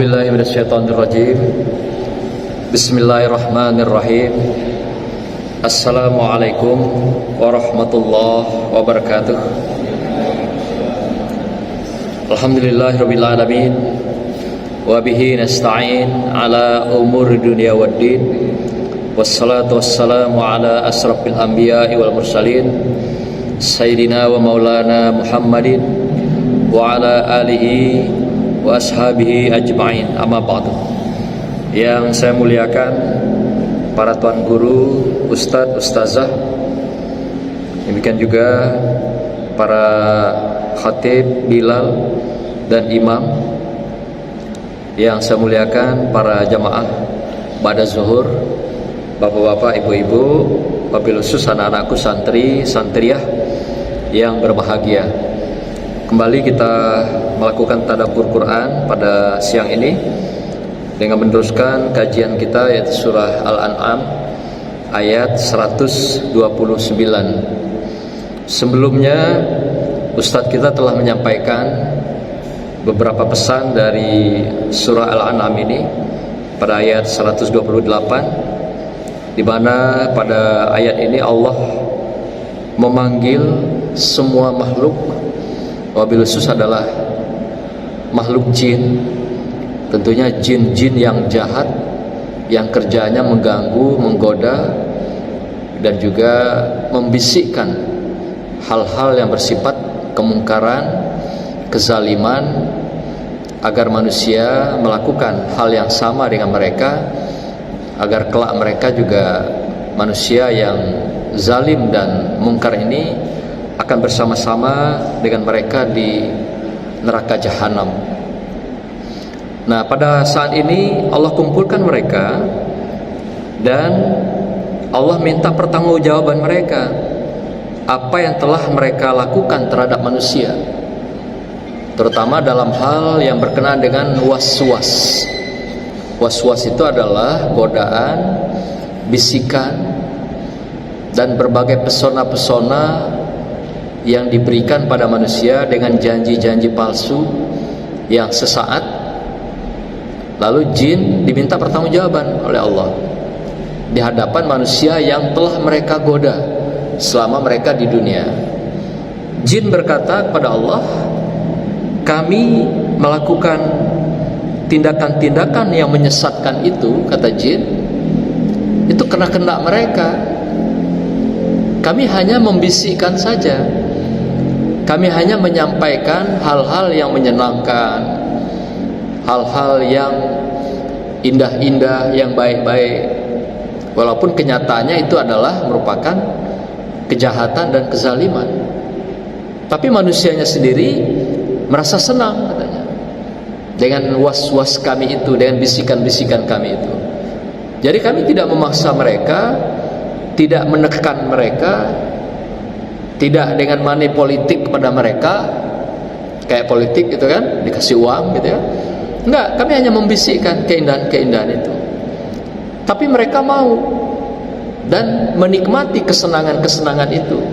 A'udzubillahi minasyaitonirrajim. Bismillahirrahmanirrahim. Assalamualaikum warahmatullahi wabarakatuh. Alhamdulillahirabbil alamin wa bihi nasta'in ala umuri dunya waddin. Wassalatu wassalamu ala asrafil anbiya'i wal mursalin sayyidina wa maulana Muhammadin wa ala alihi wa ashabihi ajma'in, amma ba'du. Yang saya muliakan para tuan guru, ustadz, ustazah, demikian juga para khatib, bilal, dan imam. Yang saya muliakan para jamaah pada zuhur, bapak-bapak, ibu-ibu, wabil khusus anak-anakku santri, santriyah yang berbahagia. Kembali kita melakukan tadabbur Quran pada siang ini dengan meneruskan kajian kita, yaitu surah Al-An'am ayat 129. Sebelumnya Ustadz kita telah menyampaikan beberapa pesan dari surah Al-An'am ini pada ayat 128, di mana pada ayat ini Allah memanggil semua makhluk, wabil khusus adalah makhluk jin, tentunya jin-jin yang jahat, yang kerjanya mengganggu, menggoda, dan juga membisikkan hal-hal yang bersifat kemungkaran, kezaliman, agar manusia melakukan hal yang sama dengan mereka, agar kelak mereka juga manusia yang zalim dan mungkar ini akan bersama-sama dengan mereka di neraka jahanam. Nah, pada saat ini Allah kumpulkan mereka dan Allah minta pertanggungjawaban mereka, apa yang telah mereka lakukan terhadap manusia, terutama dalam hal yang berkenaan dengan was-was. Was-was itu adalah godaan, bisikan, dan berbagai pesona-pesona yang diberikan pada manusia dengan janji-janji palsu yang sesaat. Lalu jin diminta pertanggungjawaban oleh Allah di hadapan manusia yang telah mereka goda selama mereka di dunia. Jin berkata kepada Allah, kami melakukan tindakan-tindakan yang menyesatkan itu, kata jin, itu kena kehendak mereka. Kami hanya membisikkan saja. Kami hanya menyampaikan hal-hal yang menyenangkan, hal-hal yang indah-indah, yang baik-baik, walaupun kenyataannya itu adalah merupakan kejahatan dan kezaliman. Tapi manusianya sendiri merasa senang, katanya, dengan was-was kami itu, dengan bisikan-bisikan kami itu. Jadi kami tidak memaksa mereka, tidak menekan mereka, tidak dengan money politik kepada mereka, kayak politik gitu kan, dikasih uang gitu ya. Enggak, kami hanya membisikkan keindahan-keindahan itu. Tapi mereka mau dan menikmati kesenangan-kesenangan itu.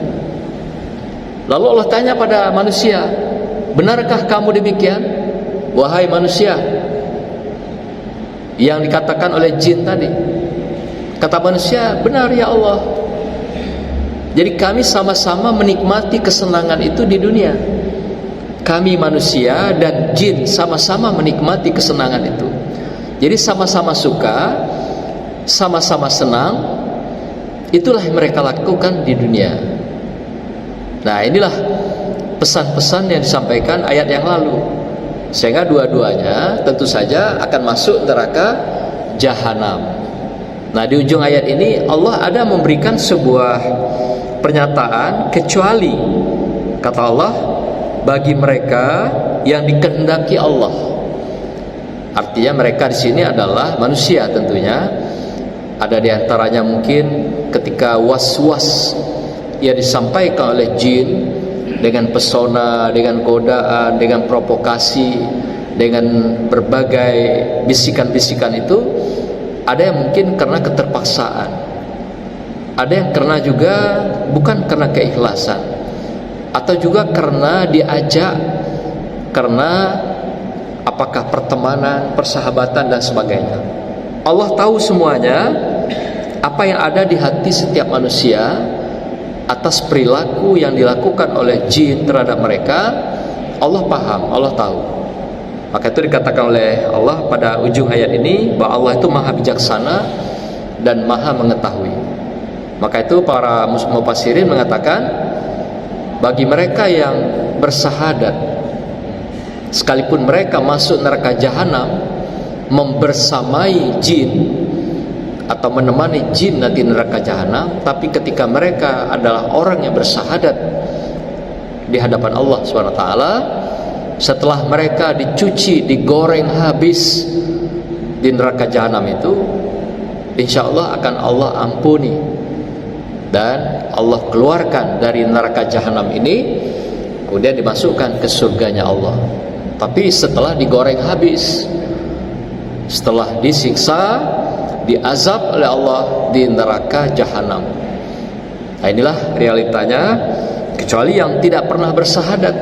Lalu Allah tanya pada manusia, benarkah kamu demikian, wahai manusia? Yang dikatakan oleh jin tadi. Kata manusia, benar ya Allah. Jadi kami sama-sama menikmati kesenangan itu di dunia. Kami manusia dan jin sama-sama menikmati kesenangan itu. Jadi sama-sama suka, sama-sama senang. Itulah yang mereka lakukan di dunia. Nah, inilah pesan-pesan yang disampaikan ayat yang lalu. Sehingga dua-duanya tentu saja akan masuk neraka jahanam. Nah, di ujung ayat ini Allah ada memberikan sebuah pernyataan, kecuali, kata Allah, bagi mereka yang dikehendaki Allah. Artinya mereka di sini adalah manusia tentunya. Ada di antaranya mungkin ketika was-was yang disampaikan oleh jin dengan pesona, dengan godaan, dengan provokasi, dengan berbagai bisikan-bisikan itu, ada yang mungkin karena keterpaksaan, ada yang karena juga bukan karena keikhlasan, atau juga karena diajak, karena apakah pertemanan, persahabatan dan sebagainya. Allah tahu semuanya, apa yang ada di hati setiap manusia atas perilaku yang dilakukan oleh jin terhadap mereka. Allah paham, Allah tahu. Maka itu dikatakan oleh Allah pada ujung ayat ini bahwa Allah itu maha bijaksana dan maha mengetahui. Maka itu para mufassirin mengatakan, bagi mereka yang bersahadat, sekalipun mereka masuk neraka jahanam, membersamai jin atau menemani jin nanti neraka jahanam, tapi ketika mereka adalah orang yang bersahadat di hadapan Allah SWT, setelah mereka dicuci, digoreng habis di neraka jahanam itu, insya Allah akan Allah ampuni dan Allah keluarkan dari neraka jahanam ini, kemudian dimasukkan ke surganya Allah. Tapi setelah digoreng habis, setelah disiksa, diazab oleh Allah di neraka jahanam. Nah, inilah realitanya. Kecuali yang tidak pernah bersahadat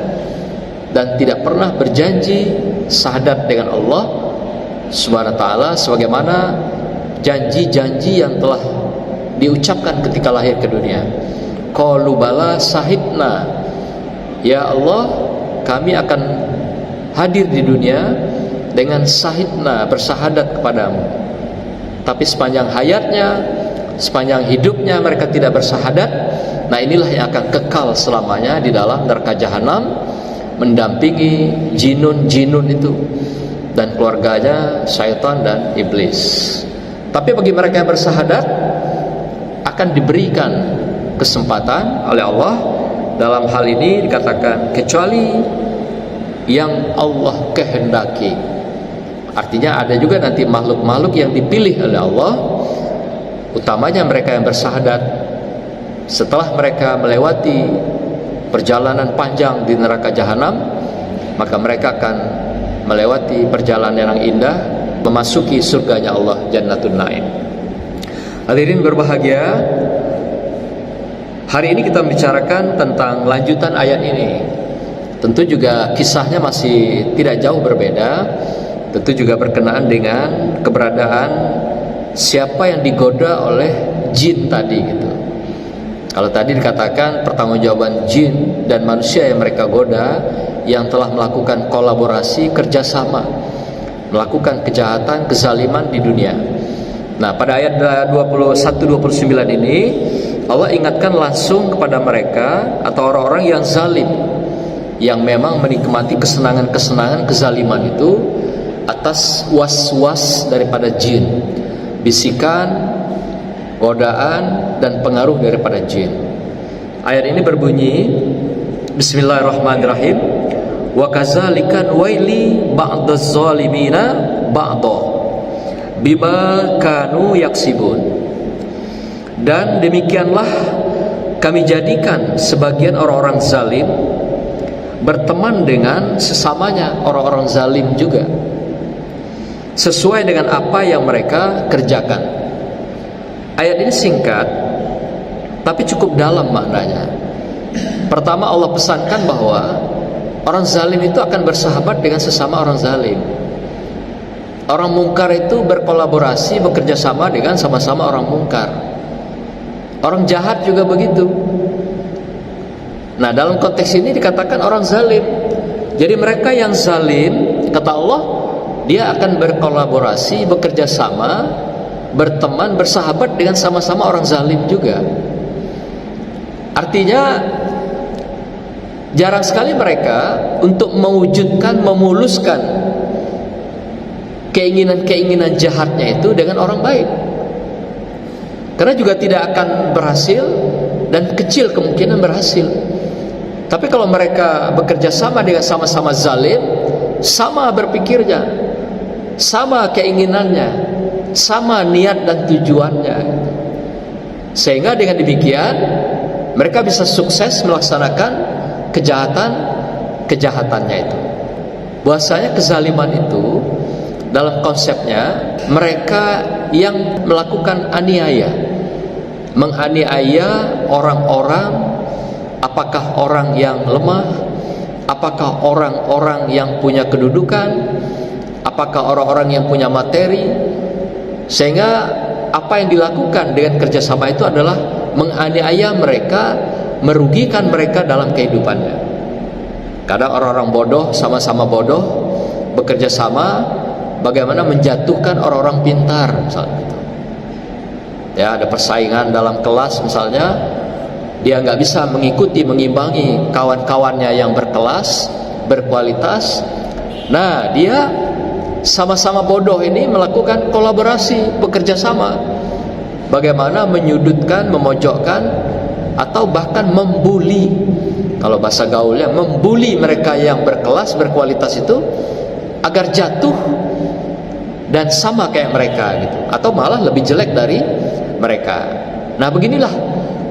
dan tidak pernah berjanji sahadat dengan Allah Subhanahu wa taala, sebagaimana janji-janji yang telah diucapkan ketika lahir ke dunia. Qalu bala sahidna, ya Allah, kami akan hadir di dunia dengan sahidna, bersahadat kepadamu. Tapi sepanjang hayatnya, sepanjang hidupnya mereka tidak bersahadat. Nah, inilah yang akan kekal selamanya di dalam neraka jahanam, mendampingi jinun-jinun itu dan keluarganya, syaitan dan iblis. Tapi bagi mereka yang bersahadat akan diberikan kesempatan oleh Allah. Dalam hal ini dikatakan kecuali yang Allah kehendaki. Artinya ada juga nanti makhluk-makhluk yang dipilih oleh Allah, utamanya mereka yang bersahadat. Setelah mereka melewati perjalanan panjang di neraka jahanam, maka mereka akan melewati perjalanan yang indah, memasuki surganya Allah, Jannatun Naim. Hadirin berbahagia, hari ini kita membicarakan tentang lanjutan ayat ini. Tentu juga kisahnya masih tidak jauh berbeda. Tentu juga berkenaan dengan keberadaan siapa yang digoda oleh jin tadi gitu. Kalau tadi dikatakan pertanggungjawaban jin dan manusia yang mereka goda, yang telah melakukan kolaborasi, kerjasama, melakukan kejahatan, kezaliman di dunia. Nah, pada ayat 21-29 ini Allah ingatkan langsung kepada mereka atau orang-orang yang zalim, yang memang menikmati kesenangan-kesenangan kezaliman itu atas was-was daripada jin, bisikan, godaan dan pengaruh daripada jin. Ayat ini berbunyi, Bismillahirrahmanirrahim, wa kadzalika waili ba'daz zalimina ba'dha bima kanu yaksibun. Dan demikianlah kami jadikan sebagian orang-orang zalim berteman dengan sesamanya orang-orang zalim juga, sesuai dengan apa yang mereka kerjakan. Ayat ini singkat tapi cukup dalam maknanya. Pertama, Allah pesankan bahwa orang zalim itu akan bersahabat dengan sesama orang zalim. Orang mungkar itu berkolaborasi, bekerja sama dengan sama-sama orang mungkar. Orang jahat juga begitu. Nah, dalam konteks ini dikatakan orang zalim. Jadi mereka yang zalim, kata Allah, dia akan berkolaborasi, bekerja sama, berteman, bersahabat dengan sama-sama orang zalim juga. Artinya jarang sekali mereka untuk mewujudkan, memuluskan keinginan-keinginan jahatnya itu dengan orang baik, karena juga tidak akan berhasil dan kecil kemungkinan berhasil. Tapi kalau mereka bekerja sama dengan sama-sama zalim, sama berpikirnya, sama keinginannya, sama niat dan tujuannya, sehingga dengan demikian mereka bisa sukses melaksanakan kejahatannya itu. Bahwasanya kezaliman itu dalam konsepnya mereka yang melakukan aniaya, menganiaya orang-orang, apakah orang yang lemah, apakah orang-orang yang punya kedudukan, apakah orang-orang yang punya materi, sehingga apa yang dilakukan dengan kerjasama itu adalah menganiaya mereka, merugikan mereka dalam kehidupannya. Kadang orang-orang bodoh sama-sama bodoh bekerja sama bagaimana menjatuhkan orang-orang pintar, misalnya gitu. Ya, ada persaingan dalam kelas misalnya, dia nggak bisa mengikuti, mengimbangi kawan-kawannya yang berkelas, berkualitas. Nah, dia sama-sama bodoh ini melakukan kolaborasi, bekerja sama, bagaimana menyudutkan, memojokkan, atau bahkan membuli, kalau bahasa gaulnya membuli mereka yang berkelas, berkualitas itu agar jatuh dan sama kayak mereka gitu, atau malah lebih jelek dari mereka. Nah, beginilah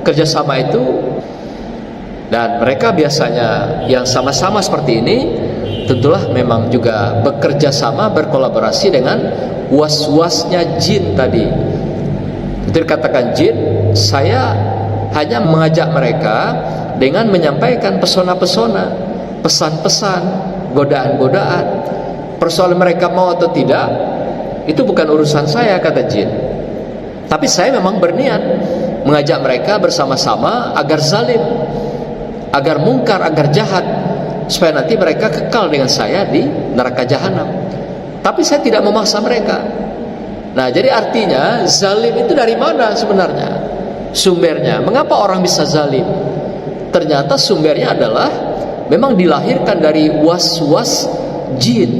kerjasama itu. Dan mereka biasanya yang sama-sama seperti ini tentulah memang juga bekerja sama, berkolaborasi dengan was-wasnya jin tadi. Itu dikatakan jin, saya hanya mengajak mereka dengan menyampaikan pesona-pesona, pesan-pesan, godaan-godaan. Persoalan mereka mau atau tidak, itu bukan urusan saya, kata jin. Tapi saya memang berniat mengajak mereka bersama-sama agar zalim, agar mungkar, agar jahat, supaya nanti mereka kekal dengan saya di neraka jahanam. Tapi saya tidak memaksa mereka. Nah, jadi artinya zalim itu dari mana sebenarnya sumbernya? Mengapa orang bisa zalim? Ternyata sumbernya adalah memang dilahirkan dari was-was jin,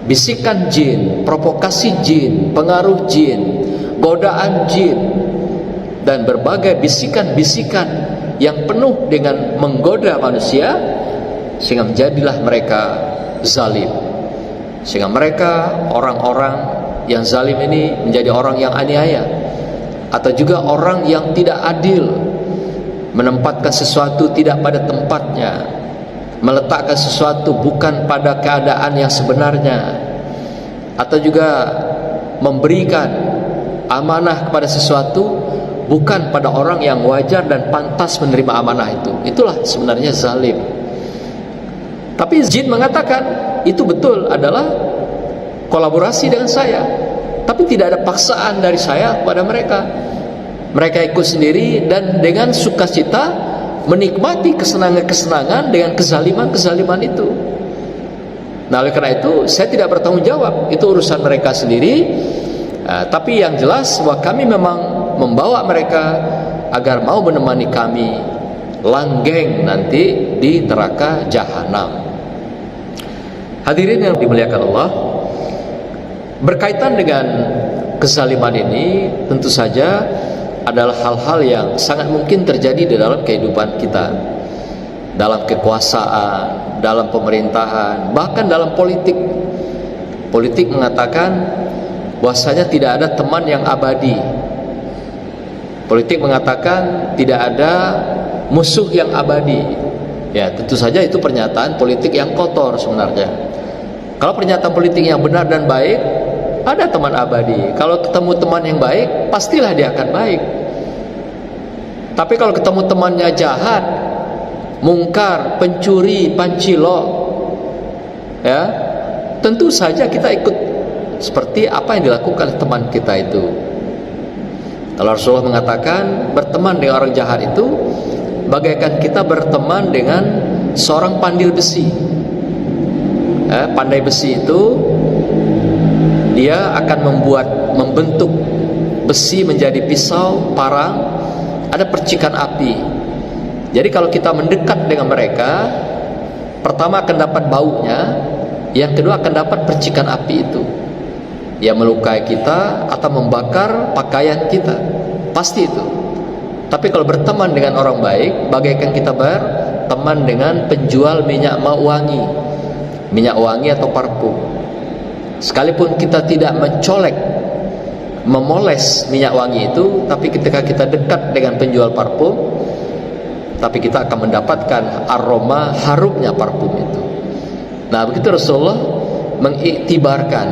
bisikan jin, provokasi jin, pengaruh jin, godaan jin, dan berbagai bisikan-bisikan yang penuh dengan menggoda manusia, sehingga menjadilah mereka zalim. Sehingga mereka, orang-orang yang zalim ini, menjadi orang yang aniaya, atau juga orang yang tidak adil, menempatkan sesuatu tidak pada tempatnya, meletakkan sesuatu bukan pada keadaan yang sebenarnya, atau juga memberikan amanah kepada sesuatu bukan pada orang yang wajar dan pantas menerima amanah itu. Itulah sebenarnya zalim. Tapi jin mengatakan itu betul adalah kolaborasi dengan saya, tapi tidak ada paksaan dari saya kepada mereka. Mereka ikut sendiri dan dengan sukacita menikmati kesenangan-kesenangan dengan kezaliman-kezaliman itu. Nah, oleh karena itu saya tidak bertanggung jawab, itu urusan mereka sendiri. Tapi yang jelas bahwa kami memang membawa mereka agar mau menemani kami langgeng nanti di neraka jahanam. Hadirin yang dimuliakan Allah, berkaitan dengan kezaliman ini tentu saja adalah hal-hal yang sangat mungkin terjadi di dalam kehidupan kita, dalam kekuasaan, dalam pemerintahan, bahkan dalam politik. Politik mengatakan bahwasanya tidak ada teman yang abadi. Politik mengatakan tidak ada musuh yang abadi. Ya, tentu saja itu pernyataan politik yang kotor sebenarnya. Kalau pernyataan politik yang benar dan baik, ada teman abadi. Kalau ketemu teman yang baik, pastilah dia akan baik. Tapi kalau ketemu temannya jahat, mungkar, pencuri, pancilok, ya, tentu saja kita ikut seperti apa yang dilakukan oleh teman kita itu. Kalau Rasulullah mengatakan berteman dengan orang jahat itu bagaikan kita berteman dengan seorang pandai besi. Pandai besi itu dia akan membentuk besi menjadi pisau, parang, ada percikan api. Jadi kalau kita mendekat dengan mereka, pertama akan dapat baunya, yang kedua akan dapat percikan api itu. Ya, melukai kita atau membakar pakaian kita, pasti itu. Tapi kalau berteman dengan orang baik, bagaikan kita berteman dengan penjual minyak wangi atau parfum. Sekalipun kita tidak mencolek, memoles minyak wangi itu, tapi ketika kita dekat dengan penjual parfum, tapi kita akan mendapatkan aroma harumnya parfum itu. Nah, begitu Rasulullah mengiktibarkan,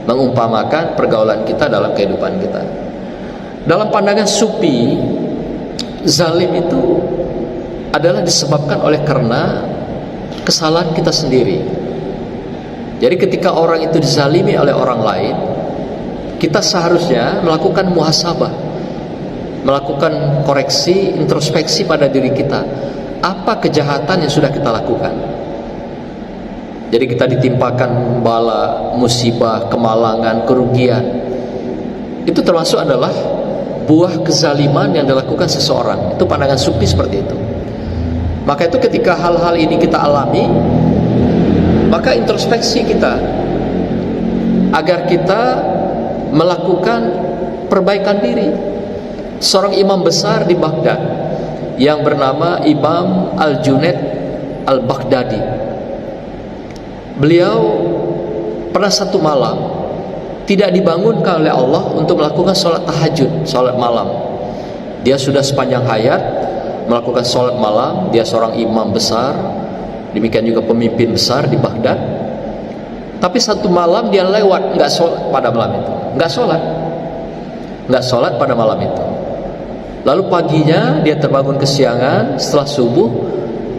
mengumpamakan pergaulan kita dalam kehidupan kita. Dalam pandangan sufi, zalim itu adalah disebabkan oleh karena kesalahan kita sendiri. Jadi ketika orang itu dizalimi oleh orang lain, kita seharusnya melakukan muhasabah, melakukan koreksi, introspeksi pada diri kita. Apa kejahatan yang sudah kita lakukan? Jadi kita ditimpakan bala, musibah, kemalangan, kerugian. Itu termasuk adalah buah kezaliman yang dilakukan seseorang. Itu pandangan sufi seperti itu. Maka itu ketika hal-hal ini kita alami, maka introspeksi kita agar kita melakukan perbaikan diri. Seorang imam besar di Baghdad yang bernama Imam Al-Junaid Al-Baghdadi, beliau pernah satu malam tidak dibangunkan oleh Allah untuk melakukan sholat tahajud, sholat malam. Dia sudah sepanjang hayat melakukan sholat malam. Dia seorang imam besar, demikian juga pemimpin besar di Baghdad. Tapi satu malam dia lewat, nggak sholat pada malam itu, nggak sholat pada malam itu. Lalu paginya dia terbangun kesiangan, setelah subuh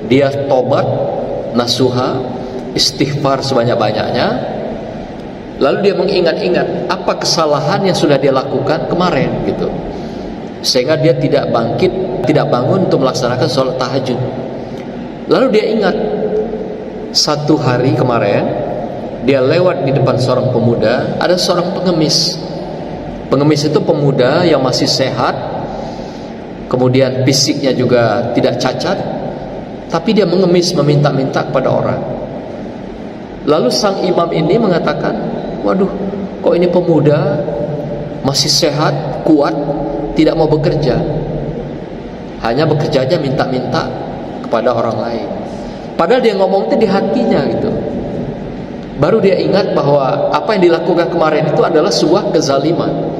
dia tobat, nasuha, istighfar sebanyak-banyaknya. Lalu dia mengingat-ingat apa kesalahan yang sudah dia lakukan kemarin gitu, sehingga dia tidak bangun untuk melaksanakan sholat tahajud. Lalu dia ingat satu hari kemarin dia lewat di depan seorang pemuda, ada seorang pengemis. Pengemis itu pemuda yang masih sehat, kemudian fisiknya juga tidak cacat, tapi dia mengemis, meminta-minta kepada orang. Lalu sang imam ini mengatakan, waduh, kok ini pemuda masih sehat, kuat, tidak mau bekerja, hanya bekerjanya minta-minta kepada orang lain. Padahal dia ngomong itu di hatinya gitu. Baru dia ingat bahwa apa yang dilakukan kemarin itu adalah sebuah kezaliman,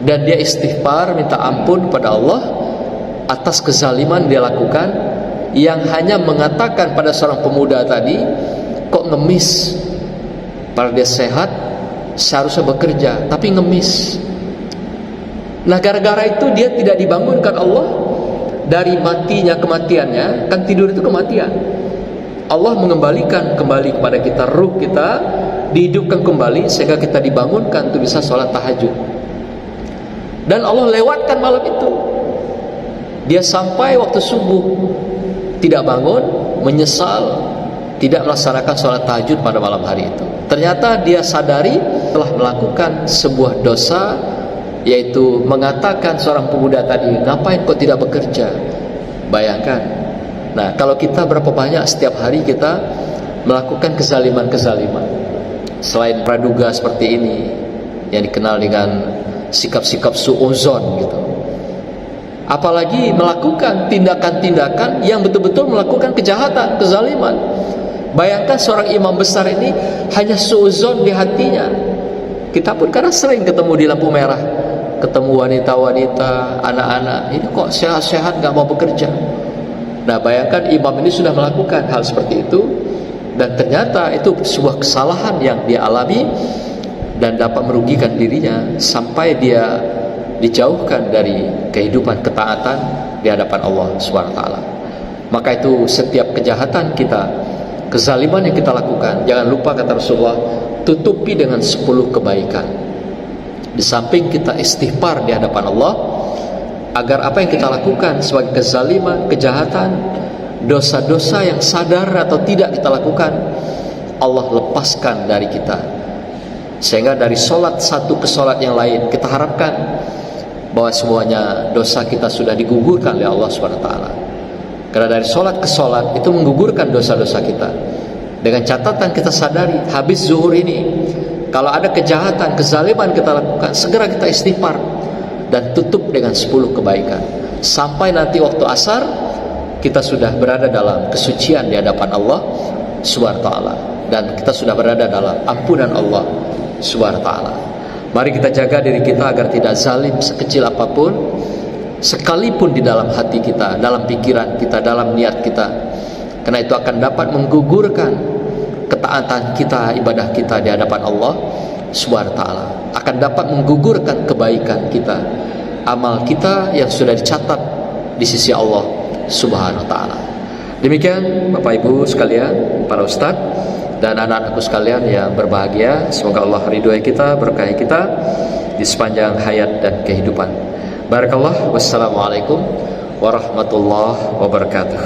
dan dia istighfar, minta ampun kepada Allah atas kezaliman dia lakukan, yang hanya mengatakan pada seorang pemuda tadi, kok ngemis, padahal dia sehat, seharusnya bekerja, tapi ngemis. Nah, gara-gara itu dia tidak dibangunkan Allah dari matinya kematiannya. Kan tidur itu kematian. Allah mengembalikan kembali kepada kita ruh kita, dihidupkan kembali sehingga kita dibangunkan untuk bisa sholat tahajud. Dan Allah lewatkan malam itu. Dia sampai waktu subuh tidak bangun, menyesal tidak melaksanakan sholat tahajud pada malam hari itu. Ternyata dia sadari telah melakukan sebuah dosa, yaitu mengatakan seorang pemuda tadi, ngapain kok tidak bekerja? Bayangkan. Nah, kalau kita berapa banyak setiap hari kita melakukan kezaliman-kezaliman selain praduga seperti ini yang dikenal dengan sikap-sikap suudzon gitu. Apalagi melakukan tindakan-tindakan yang betul-betul melakukan kejahatan, kezaliman. Bayangkan seorang imam besar ini hanya suudzon di hatinya. Kita pun karena sering ketemu di lampu merah, ketemu wanita-wanita, anak-anak, ini kok sehat-sehat gak mau bekerja. Nah, bayangkan imam ini sudah melakukan hal seperti itu, dan ternyata itu sebuah kesalahan yang dia alami dan dapat merugikan dirinya sampai dia dijauhkan dari kehidupan ketaatan di hadapan Allah Subhanahu wa taala. Maka itu setiap kejahatan kita, kezaliman yang kita lakukan, jangan lupa kata Rasulullah, tutupi dengan 10 kebaikan. Di samping kita istighfar di hadapan Allah, agar apa yang kita lakukan sebagai kezaliman, kejahatan, dosa-dosa yang sadar atau tidak kita lakukan, Allah lepaskan dari kita. Sehingga dari solat satu ke solat yang lain, kita harapkan bahwa semuanya dosa kita sudah digugurkan oleh Allah SWT. Karena dari solat ke solat itu menggugurkan dosa-dosa kita. Dengan catatan kita sadari, habis zuhur ini, kalau ada kejahatan, kezaliman kita lakukan, segera kita istighfar dan tutup dengan 10 kebaikan. Sampai nanti waktu asar, kita sudah berada dalam kesucian di hadapan Allah Subhanahu wa taala, dan kita sudah berada dalam ampunan Allah Subhanahu wa taala. Mari kita jaga diri kita agar tidak zalim sekecil apapun, sekalipun di dalam hati kita, dalam pikiran kita, dalam niat kita. Karena itu akan dapat menggugurkan ketaatan kita, ibadah kita di hadapan Allah Subhanahu wa taala, akan dapat menggugurkan kebaikan kita, amal kita yang sudah dicatat di sisi Allah Subhanahu wa taala. Demikian Bapak Ibu sekalian, para ustadz dan anak-anakku sekalian yang berbahagia, semoga Allah ridhoi kita, berkahi kita di sepanjang hayat dan kehidupan. Barakallah. Wassalamualaikum warahmatullahi wabarakatuh.